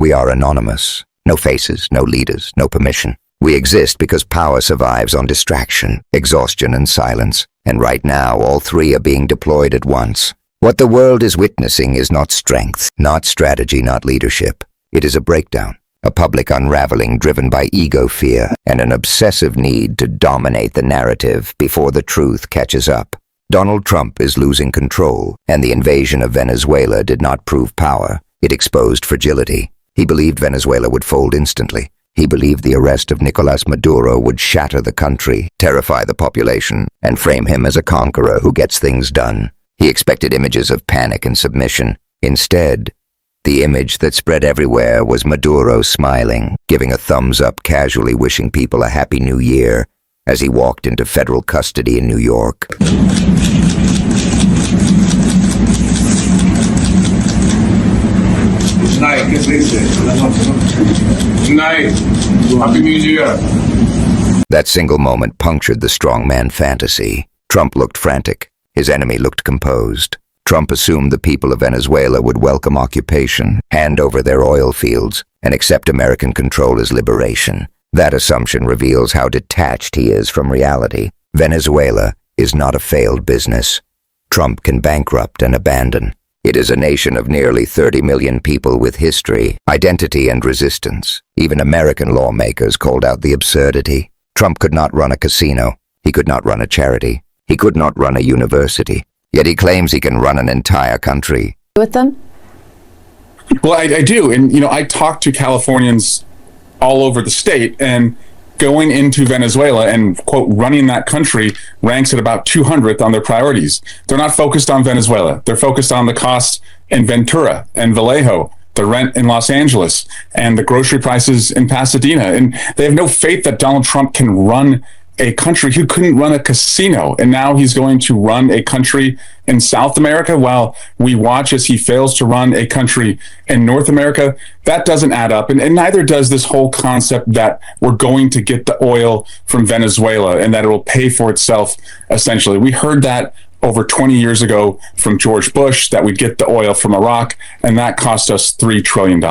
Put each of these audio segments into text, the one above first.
We are anonymous. No faces, no leaders, no permission. We exist because power survives on distraction, exhaustion, and silence. And right now, all three are being deployed at once. What the world is witnessing is not strength, not strategy, not leadership. It is a breakdown, a public unraveling driven by ego fear and an obsessive need to dominate the narrative before the truth catches up. Donald Trump is losing control, and the invasion of Venezuela did not prove power. It exposed fragility. He believed Venezuela would fold instantly. He believed the arrest of Nicolas Maduro would shatter the country, terrify the population, and frame him as a conqueror who gets things done. He expected images of panic and submission. Instead, the image that spread everywhere was Maduro smiling, giving a thumbs up, casually wishing people a happy new year as he walked into federal custody in New York. Night, ¿qué se dice? Night. Happy New Year. That single moment punctured the strongman fantasy. Trump looked frantic. His enemy looked composed. Trump assumed the people of Venezuela would welcome occupation, hand over their oil fields, and accept American control as liberation. That assumption reveals how detached he is from reality. Venezuela is not a failed business. Trump can bankrupt and abandon. It is a nation of nearly 30 million people with history, identity, and resistance. Even American lawmakers called out the absurdity. Trump could not run a casino. He could not run a charity. He could not run a university. Yet he claims he can run an entire country. With them? Well, I do. And, I talk to Californians all over the state, and going into Venezuela and, quote, running that country ranks at about 200th on their priorities. They're not focused on Venezuela. They're focused on the cost in Ventura and Vallejo, the rent in Los Angeles, and the grocery prices in Pasadena. And they have no faith that Donald Trump can run a country who couldn't run a casino. And now he's going to run a country in South America while we watch as he fails to run a country in North America. That doesn't add up. And neither does this whole concept that we're going to get the oil from Venezuela and that it will pay for itself, essentially. We heard that over 20 years ago from George Bush, that we'd get the oil from Iraq, and that cost us $3 trillion.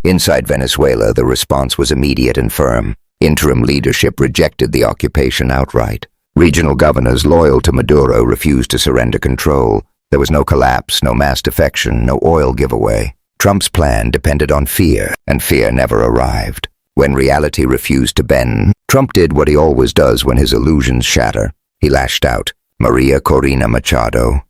Inside Venezuela, the response was immediate and firm. Interim leadership rejected the occupation outright. Regional governors loyal to Maduro refused to surrender control. There was no collapse, no mass defection, no oil giveaway. Trump's plan depended on fear, and fear never arrived. When reality refused to bend, Trump did what he always does when his illusions shatter. He lashed out. Maria Corina Machado,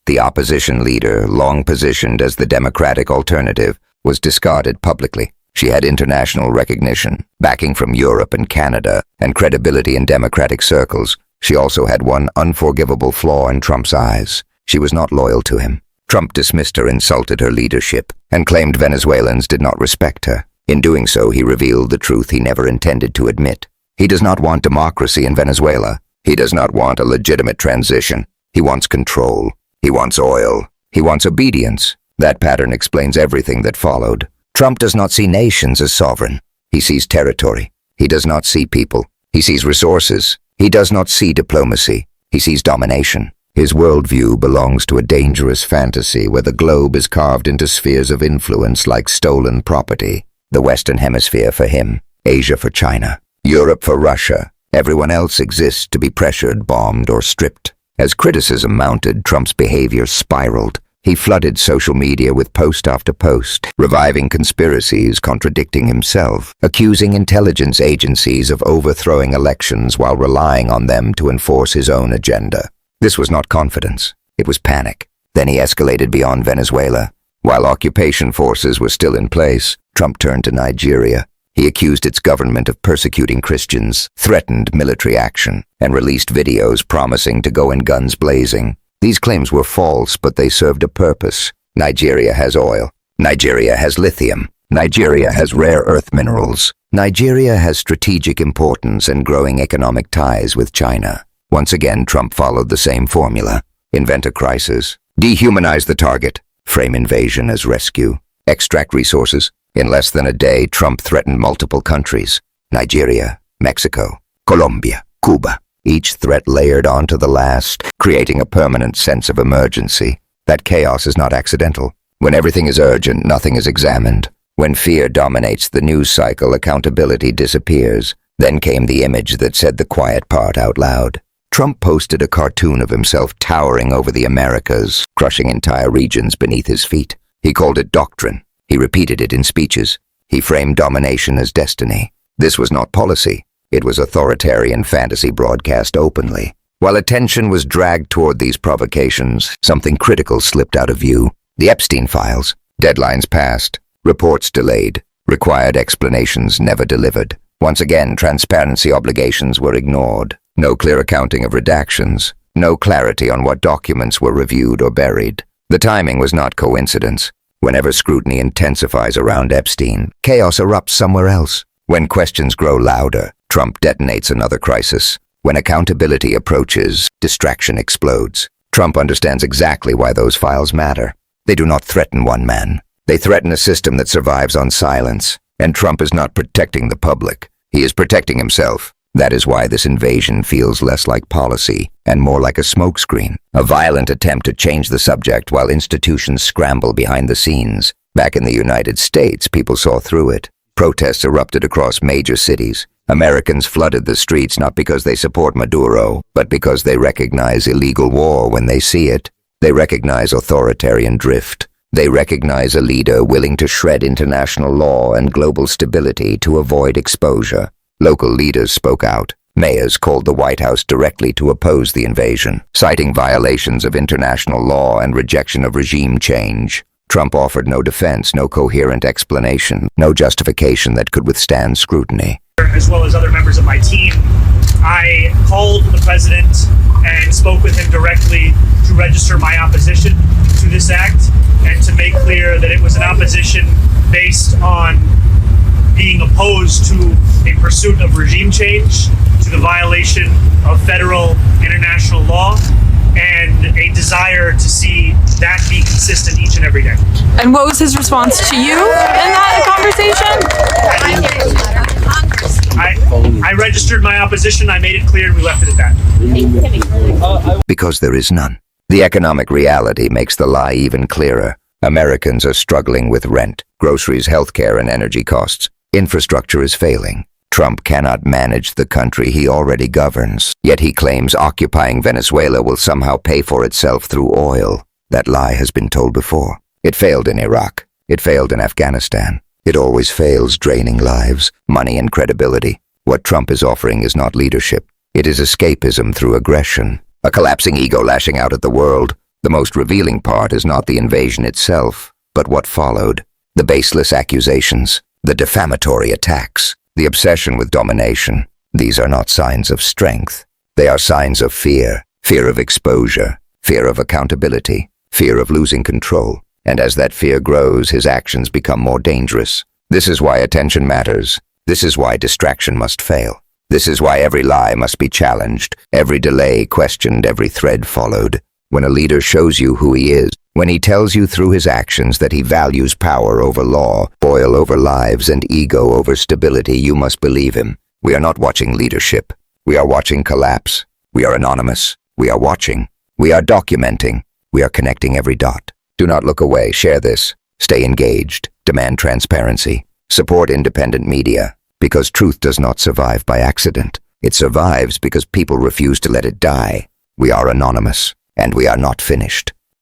the opposition leader, long positioned as the Democratic alternative, was discarded publicly. She had international recognition, backing from Europe and Canada, and credibility in Democratic circles. She also had one unforgivable flaw in Trump's eyes. She was not loyal to him. Trump dismissed her, insulted her leadership, and claimed Venezuelans did not respect her. In doing so, he revealed the truth he never intended to admit. He does not want democracy in Venezuela. He does not want a legitimate transition. He wants control. He wants oil. He wants obedience. That pattern explains everything that followed. Trump does not see nations as sovereign. He sees territory. He does not see people. He sees resources. He does not see diplomacy. He sees domination. His worldview belongs to a dangerous fantasy where the globe is carved into spheres of influence like stolen property. The Western Hemisphere for him, Asia for China, Europe for Russia. Everyone else exists to be pressured, bombed, or stripped. As criticism mounted, Trump's behavior spiraled. He flooded social media with post after post, reviving conspiracies, contradicting himself, accusing intelligence agencies of overthrowing elections while relying on them to enforce his own agenda. This was not confidence. It was panic. Then he escalated beyond Venezuela. While occupation forces were still in place, Trump turned to Nigeria. He accused its government of persecuting Christians, threatened military action, and released videos promising to go in guns blazing. These claims were false, but they served a purpose. Nigeria has oil. Nigeria has lithium. Nigeria has rare earth minerals. Nigeria has strategic importance and growing economic ties with China. Once again, Trump followed the same formula. Invent a crisis. Dehumanize the target. Frame invasion as rescue. Extract resources. In less than a day, Trump threatened multiple countries. Nigeria, Mexico, Colombia, Cuba. Each threat layered onto the last, creating a permanent sense of emergency. That chaos is not accidental. When everything is urgent, nothing is examined. When fear dominates the news cycle, accountability disappears. Then came the image that said the quiet part out loud. Trump posted a cartoon of himself towering over the Americas, crushing entire regions beneath his feet. He called it doctrine. He repeated it in speeches. He framed domination as destiny. This was not policy. It was authoritarian fantasy broadcast openly. While attention was dragged toward these provocations, something critical slipped out of view. The Epstein files. Deadlines passed. Reports delayed. Required explanations never delivered. Once again, transparency obligations were ignored. No clear accounting of redactions. No clarity on what documents were reviewed or buried. The timing was not coincidence. Whenever scrutiny intensifies around Epstein, chaos erupts somewhere else. When questions grow louder, Trump detonates another crisis. When accountability approaches, distraction explodes. Trump understands exactly why those files matter. They do not threaten one man. They threaten a system that survives on silence. And Trump is not protecting the public. He is protecting himself. That is why this invasion feels less like policy and more like a smokescreen, a violent attempt to change the subject while institutions scramble behind the scenes. Back in the United States, people saw through it. Protests erupted across major cities. Americans flooded the streets not because they support Maduro, but because they recognize illegal war when they see it. They recognize authoritarian drift. They recognize a leader willing to shred international law and global stability to avoid exposure. Local leaders spoke out. Mayors called the White House directly to oppose the invasion, citing violations of international law and rejection of regime change. Trump offered no defense, no coherent explanation, no justification that could withstand scrutiny. As well as other members of my team, I called the president and spoke with him directly to register my opposition to this act and to make clear that it was an opposition based on being opposed to a pursuit of regime change, to the violation of federal international law, and a desire to see that be consistent each and every day. And what was his response to you in that conversation? I registered my opposition, I made it clear, and we left it at that. Because there is none. The economic reality makes the lie even clearer. Americans are struggling with rent, groceries, healthcare, and energy costs. Infrastructure is failing. Trump cannot manage the country he already governs, yet he claims occupying Venezuela will somehow pay for itself through oil. That lie has been told before. It failed in Iraq. It failed in Afghanistan. It always fails, draining lives, money, and credibility. What Trump is offering is not leadership. It is escapism through aggression, a collapsing ego lashing out at the world. The most revealing part is not the invasion itself, but what followed. The baseless accusations, the defamatory attacks, the obsession with domination. These are not signs of strength. They are signs of fear, fear of exposure, fear of accountability, fear of losing control. And as that fear grows, his actions become more dangerous. This is why attention matters. This is why distraction must fail. This is why every lie must be challenged, every delay questioned, every thread followed. When a leader shows you who he is, when he tells you through his actions that he values power over law, oil over lives, and ego over stability, you must believe him. We are not watching leadership. We are watching collapse. We are anonymous. We are watching. We are documenting. We are connecting every dot. Do not look away. Share this. Stay engaged. Demand transparency. Support independent media. Because truth does not survive by accident. It survives because people refuse to let it die. We are anonymous, and we are not finished.